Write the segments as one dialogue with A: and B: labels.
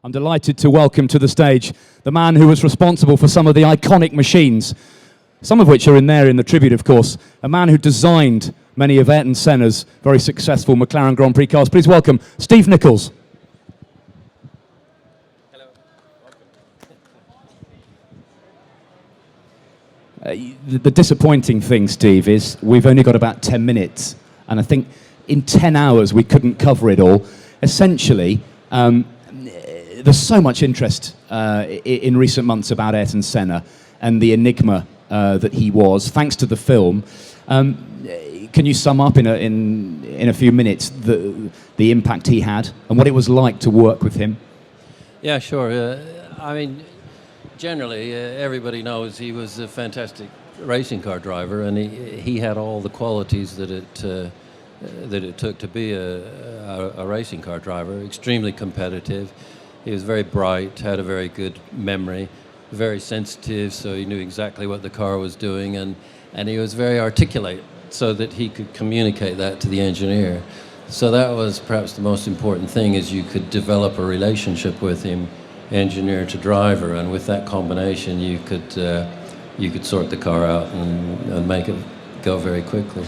A: I'm delighted to welcome to the stage the man who was responsible for some of the iconic machines, some of which are in there in the tribute, of course, a man who designed many of Ayrton Senna's very successful McLaren Grand Prix cars. Please welcome Steve Nichols.
B: Hello.
A: The disappointing thing, Steve, is we've only got about 10 minutes, and I think in 10 hours we couldn't cover it all. Essentially, there's so much interest in recent months about Ayrton Senna and the Enigma that he was, thanks to the film. Can you sum up in a few minutes the impact he had and what it was like to work with him?
B: Yeah, sure. I mean, generally, everybody knows he was a fantastic racing car driver, and he had all the qualities that it took to be a racing car driver. Extremely competitive. He was very bright, had a very good memory, very sensitive, so he knew exactly what the car was doing, and he was very articulate, so that he could communicate that to the engineer. So that was perhaps the most important thing, is you could develop a relationship with him, engineer to driver, and with that combination you could sort the car out and make it go very quickly.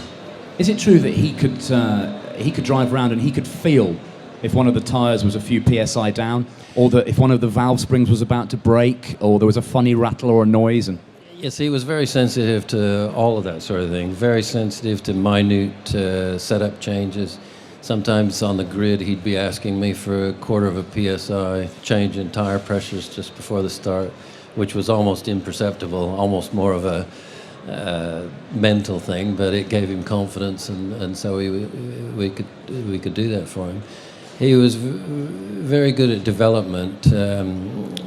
A: Is it true that he could drive around and he could feel if one of the tyres was a few PSI down, or that if one of the valve springs was about to break, or there was a funny rattle or a noise? And
B: yes, he was very sensitive to all of that sort of thing, very sensitive to minute setup changes. Sometimes on the grid he'd be asking me for a quarter of a PSI change in tire pressures just before the start, which was almost imperceptible, almost more of a mental thing, but it gave him confidence, and so we could do that for him. He was very good at development,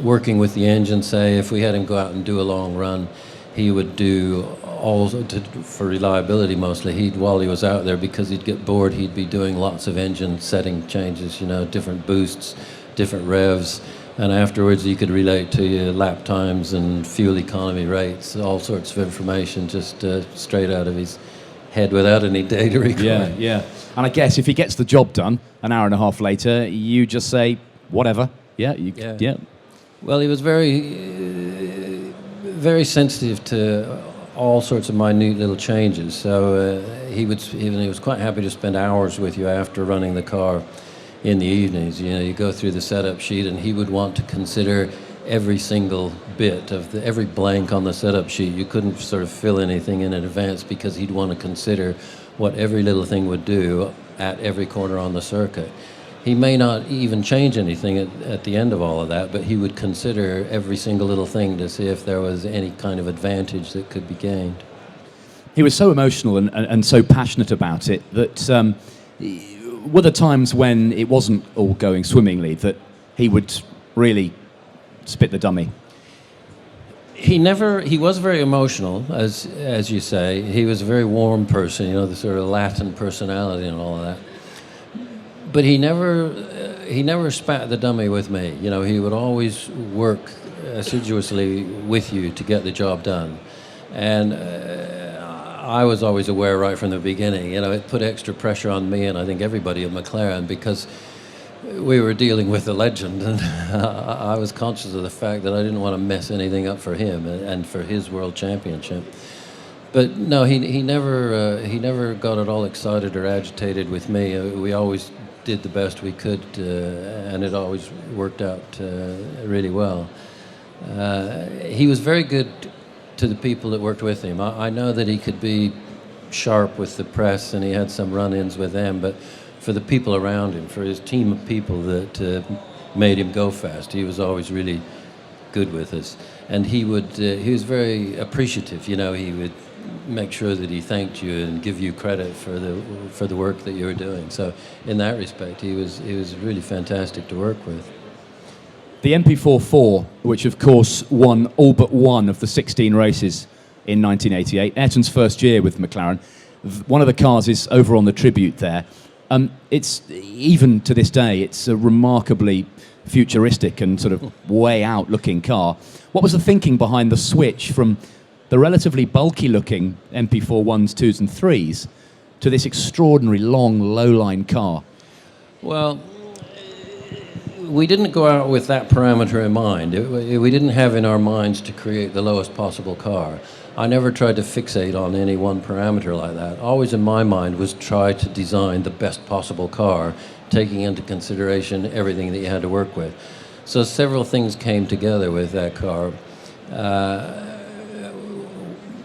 B: working with the engine. Say, if we had him go out and do a long run, he would do all for reliability mostly. While he was out there, because he'd get bored, he'd be doing lots of engine setting changes, different boosts, different revs, and afterwards he could relate to you lap times and fuel economy rates, all sorts of information just straight out of his head without any data required.
A: Yeah. And I guess if he gets the job done an hour and a half later, you just say, whatever. Yeah.
B: Well, he was very sensitive to all sorts of minute little changes. So he was quite happy to spend hours with you after running the car in the evenings. You go through the setup sheet, and he would want to consider every single bit of every blank on the setup sheet. You couldn't sort of fill anything in advance, because he'd want to consider what every little thing would do at every corner on the circuit. He may not even change anything at the end of all of that, but he would consider every single little thing to see if there was any kind of advantage that could be gained.
A: He was so emotional and so passionate about it that were there times when it wasn't all going swimmingly that he would really spit the dummy? He
B: was very emotional, as you say. He was a very warm person, the sort of Latin personality and all of that. But he never spat the dummy with me. He would always work assiduously with you to get the job done. And I was always aware right from the beginning. It put extra pressure on me, and I think everybody at McLaren, because we were dealing with a legend, and I was conscious of the fact that I didn't want to mess anything up for him and for his world championship. But no, he never got at all excited or agitated with me. We always did the best we could, and it always worked out really well. He was very good to the people that worked with him. I know that he could be sharp with the press, and he had some run-ins with them, but for the people around him, for his team of people that made him go fast, he was always really good with us. And he was very appreciative. He would make sure that he thanked you and give you credit for the work that you were doing. So in that respect, he was really fantastic to work with.
A: The MP4-4, which of course won all but one of the 16 races in 1988, Ayrton's first year with McLaren, one of the cars is over on the tribute there. It's, even to this day, it's a remarkably futuristic and sort of way out looking car. What was the thinking behind the switch from the relatively bulky looking MP4 1s, 2s and 3s to this extraordinary long low line car?
B: Well, we didn't go out with that parameter in mind. We didn't have in our minds to create the lowest possible car. I never tried to fixate on any one parameter like that. Always in my mind was try to design the best possible car, taking into consideration everything that you had to work with. So several things came together with that car,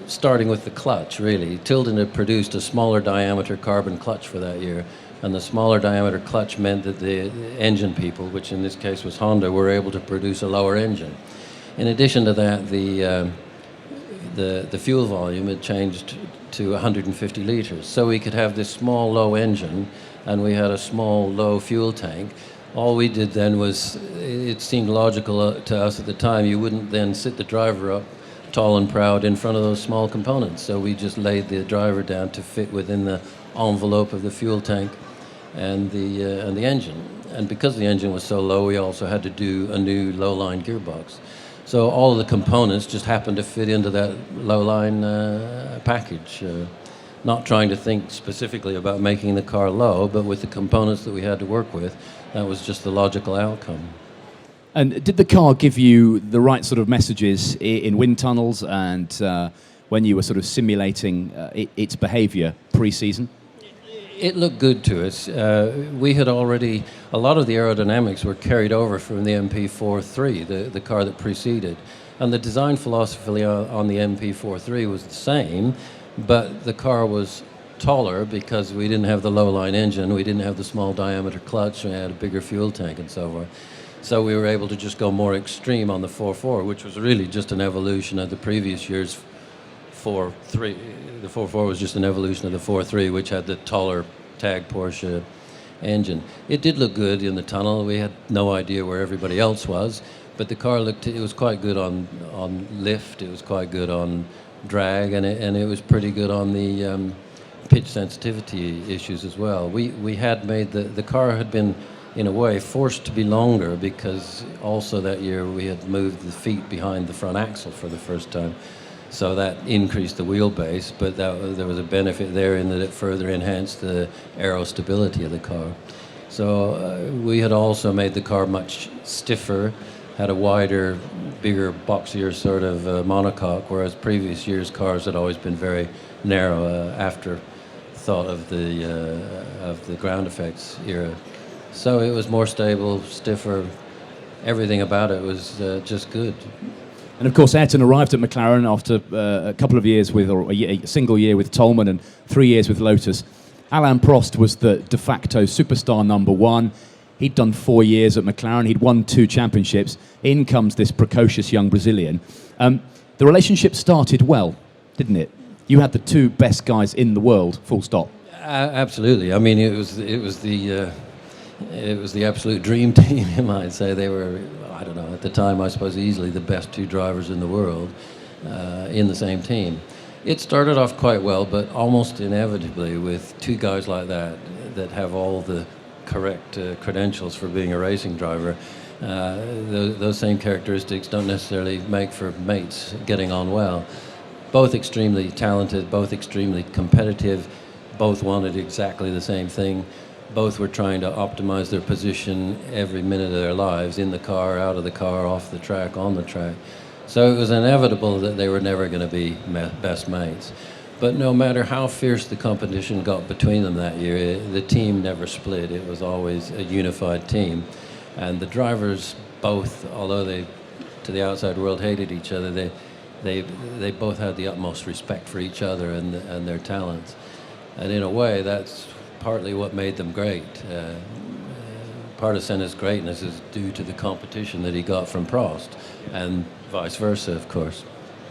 B: starting with the clutch, really. Tilden had produced a smaller diameter carbon clutch for that year, and the smaller diameter clutch meant that the engine people, which in this case was Honda, were able to produce a lower engine. In addition to that, the fuel volume had changed to 150 liters. So we could have this small, low engine, and we had a small, low fuel tank. All we did then was, it seemed logical to us at the time, you wouldn't then sit the driver up tall and proud in front of those small components. So we just laid the driver down to fit within the envelope of the fuel tank and the engine. And because the engine was so low, we also had to do a new low-line gearbox. So all of the components just happened to fit into that low-line package. Not trying to think specifically about making the car low, but with the components that we had to work with, that was just the logical outcome.
A: And did the car give you the right sort of messages in wind tunnels and when you were sort of simulating its behaviour pre-season?
B: It looked good to us. We had already, a lot of the aerodynamics were carried over from the MP4-3, the car that preceded. And the design philosophy on the MP4-3 was the same, but the car was taller because we didn't have the low-line engine, we didn't have the small diameter clutch, we had a bigger fuel tank and so forth. So we were able to just go more extreme on the 4.4, which was really just an evolution of the previous year's 4.3. The 4.4 was just an evolution of the 4.3, which had the taller tag Porsche engine. It did look good in the tunnel. We had no idea where everybody else was, but the car looked, it was quite good on lift, it was quite good on drag, and it was pretty good on the pitch sensitivity issues as well. We had made, the car had been, in a way, forced to be longer because also that year we had moved the feet behind the front axle for the first time. So that increased the wheelbase, but there was a benefit there in that it further enhanced the aero stability of the car. So we had also made the car much stiffer, had a wider, bigger, boxier sort of monocoque, whereas previous years' cars had always been very narrow after thought of the ground effects era. So it was more stable, stiffer. Everything about it was just good.
A: And of course, Ayrton arrived at McLaren after a couple of years with, or a single year with Tolman and 3 years with Lotus. Alain Prost was the de facto superstar number one. He'd done 4 years at McLaren. He'd won 2 championships. In comes this precocious young Brazilian. The relationship started well, didn't it? You had the 2 best guys in the world, full stop.
B: Absolutely. I mean, it was the absolute dream team, you might say. They were, I don't know, at the time, I suppose, easily the best 2 drivers in the world in the same team. It started off quite well, but almost inevitably with 2 guys like that have all the correct credentials for being a racing driver, those same characteristics don't necessarily make for mates getting on well. Both extremely talented, both extremely competitive, both wanted exactly the same thing. Both were trying to optimize their position every minute of their lives, in the car, out of the car, off the track, on the track. So it was inevitable that they were never going to be best mates. But no matter how fierce the competition got between them that year, the team never split. It was always a unified team. And the drivers both, although they, to the outside world, hated each other, they both had the utmost respect for each other and their talents. And in a way, that's partly what made them great. Part of Senna's greatness is due to the competition that he got from Prost, and vice versa, of course.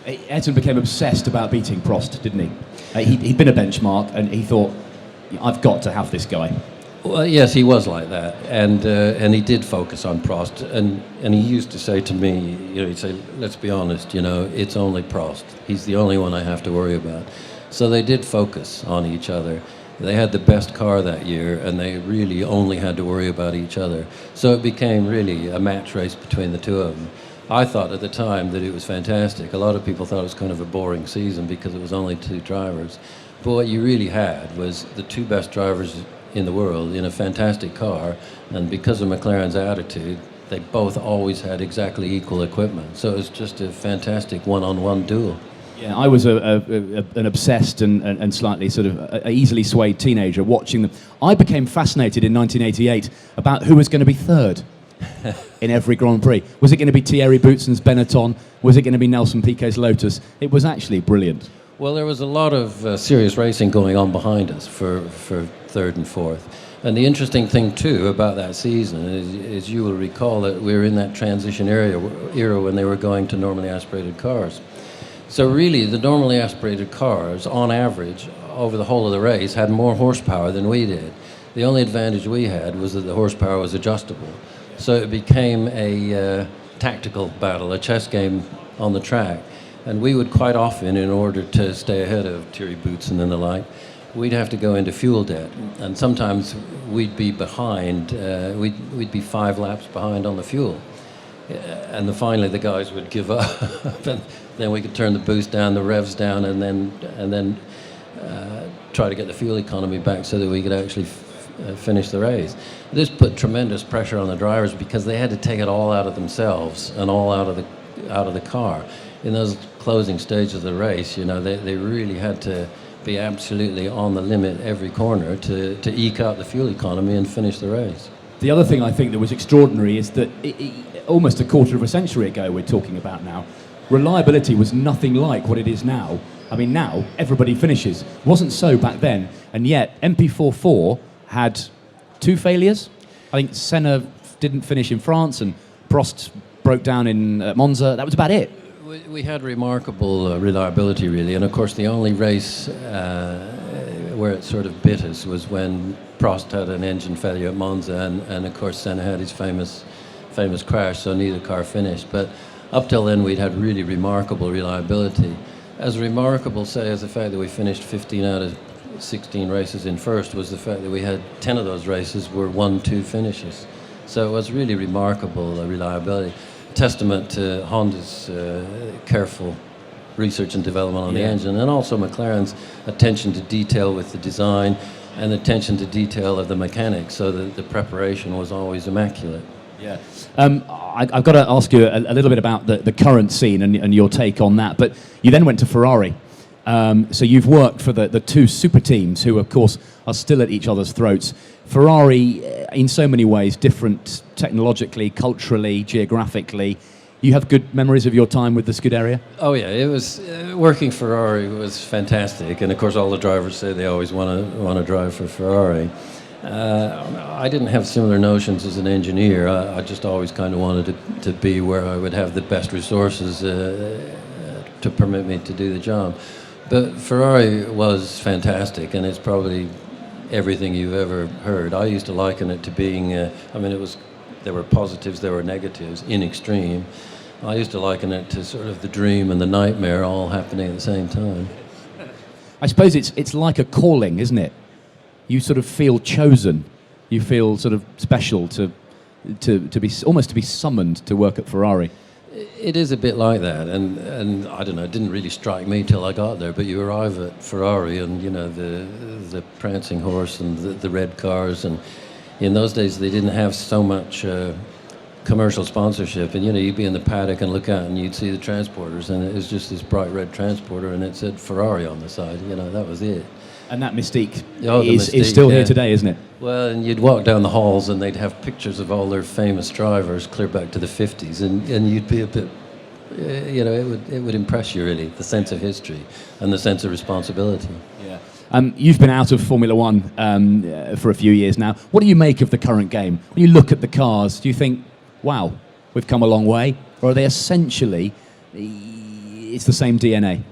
A: Ayrton became obsessed about beating Prost, didn't he? He'd been a benchmark, and he thought, I've got to have this guy.
B: Well, yes, he was like that, and he did focus on Prost, and he used to say to me, he'd say, let's be honest, it's only Prost. He's the only one I have to worry about. So they did focus on each other. They had the best car that year, and they really only had to worry about each other. So it became really a match race between the 2 of them. I thought at the time that it was fantastic. A lot of people thought it was kind of a boring season because it was only 2 drivers. But what you really had was the 2 best drivers in the world in a fantastic car, and because of McLaren's attitude, they both always had exactly equal equipment. So it was just a fantastic one-on-one duel.
A: Yeah, I was an obsessed and slightly sort of a easily swayed teenager watching them. I became fascinated in 1988 about who was going to be third in every Grand Prix. Was it going to be Thierry Boutsen's Benetton? Was it going to be Nelson Piquet's Lotus? It was actually brilliant.
B: Well, there was a lot of serious racing going on behind us for third and fourth. And the interesting thing, too, about that season is you will recall that we were in that transition era when they were going to normally aspirated cars. So really, the normally aspirated cars, on average, over the whole of the race, had more horsepower than we did. The only advantage we had was that the horsepower was adjustable. So it became a tactical battle, a chess game on the track. And we would quite often, in order to stay ahead of Thierry Boutsen and the like, we'd have to go into fuel debt. And sometimes we'd be behind, we'd be 5 laps behind on the fuel. And finally the guys would give up. And then we could turn the boost down, the revs down, and then try to get the fuel economy back so that we could actually finish the race. This put tremendous pressure on the drivers because they had to take it all out of themselves and all out of the car. In those closing stages of the race, you know, they really had to be absolutely on the limit every corner to eke out the fuel economy and finish the race.
A: The other thing I think that was extraordinary is that almost a quarter of a century ago we're talking about now, reliability was nothing like what it is now. I mean, now everybody finishes. It wasn't so back then, and yet MP4-4 had 2 failures. I think Senna didn't finish in France and Prost broke down in Monza. That was about it.
B: We had remarkable reliability, really, and of course the only race where it sort of bit us was when Prost had an engine failure at Monza, and of course Senna had his famous crash, so neither car finished. But up till then we'd had really remarkable reliability. As remarkable, say, as the fact that we finished 15 out of 16 races in first was the fact that we had 10 of those races were 1-2 finishes. So it was really remarkable reliability. Testament to Honda's careful research and development on the engine, and also McLaren's attention to detail with the design and attention to detail of the mechanics, so that the preparation was always immaculate.
A: Yeah. I've got to ask you a little bit about the current scene and your take on that, but you then went to Ferrari. So you've worked for the 2 super teams who, of course, are still at each other's throats. Ferrari, in so many ways, different technologically, culturally, geographically. You have good memories of your time with the Scuderia?
B: Oh yeah, it was working Ferrari was fantastic, and of course all the drivers say they always want to drive for Ferrari. I didn't have similar notions as an engineer. I just always kind of wanted to be where I would have the best resources to permit me to do the job. But Ferrari was fantastic, and it's probably everything you've ever heard. I used to liken it to being, there were positives, there were negatives in extreme. I used to liken it to sort of the dream and the nightmare all happening at the same time.
A: I suppose it's like a calling, isn't it? You sort of feel chosen. You feel sort of special to be almost to be summoned to work at Ferrari.
B: It is a bit like that, and I don't know, it didn't really strike me till I got there, but you arrive at Ferrari and, you know, the prancing horse and the red cars, and in those days they didn't have so much commercial sponsorship, and, you know, you'd be in the paddock and look out and you'd see the transporters, and it was just this bright red transporter and it said Ferrari on the side, you know, that was it.
A: And that mystique is still here today, isn't it?
B: Well, and you'd walk down the halls and they'd have pictures of all their famous drivers clear back to the 50s, and you'd be a bit, you know, it would impress you, really, the sense of history and the sense of responsibility.
A: Yeah. You've been out of Formula One for a few years now. What do you make of the current game? When you look at the cars, do you think, wow, we've come a long way? Or are they essentially, it's the same DNA?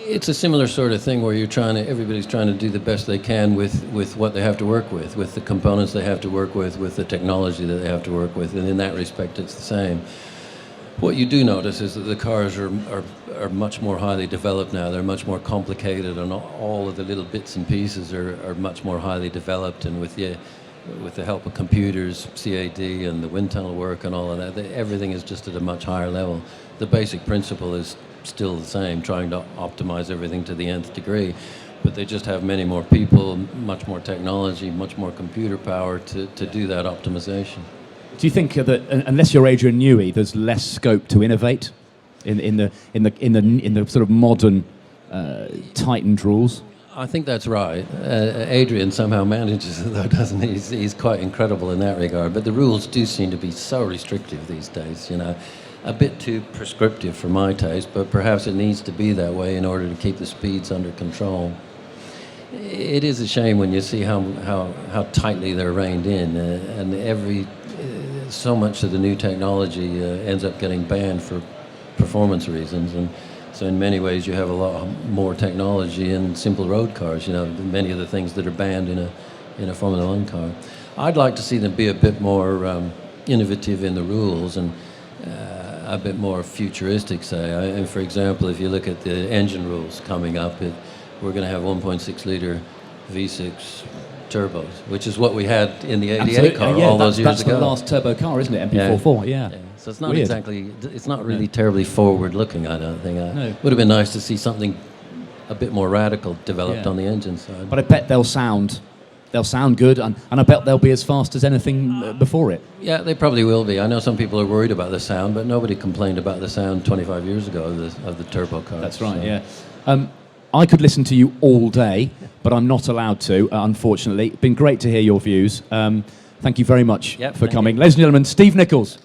B: It's a similar sort of thing where everybody's trying to do the best they can with what they have to work with the components they have to work with the technology that they have to work with, and in that respect it's the same. What you do notice is that the cars are much more highly developed now. They're much more complicated, and all of the little bits and pieces are much more highly developed, and with the help of computers, CAD and the wind tunnel work and all of that, everything is just at a much higher level. The basic principle is still the same, trying to optimize everything to the nth degree. but they just have many more people, much more technology, much more computer power to do that optimization.
A: Do you think that unless you're Adrian Newey, there's less scope to innovate in the sort of modern tightened rules?
B: I think that's right. Adrian somehow manages it, though, doesn't he? He's quite incredible in that regard. But the rules do seem to be so restrictive these days, you know. A bit too prescriptive for my taste, but perhaps it needs to be that way in order to keep the speeds under control. It is a shame when you see how tightly they're reined in, and so much of the new technology ends up getting banned for performance reasons. And so in many ways you have a lot more technology in simple road cars, you know, many of the things that are banned in a Formula One car. I'd like to see them be a bit more innovative in the rules and a bit more futuristic, say. And for example, if you look at the engine rules coming up, we're going to have 1.6 litre V6 turbos, which is what we had in the 88 car all those years
A: that's
B: ago.
A: That's the last turbo car, isn't it? MP4-4, yeah.
B: So it's not
A: Weird.
B: exactly, it's not really terribly forward-looking, I don't think.
A: No.
B: It would have been nice to see something a bit more radical developed on the engine side.
A: But I bet they'll sound good, and I bet they'll be as fast as anything before it.
B: Yeah, they probably will be. I know some people are worried about the sound, but nobody complained about the sound 25 years ago of the turbo car.
A: That's right, yeah. I could listen to you all day, but I'm not allowed to, unfortunately. It's been great to hear your views. Thank you very much for coming. Ladies and gentlemen, Steve Nichols.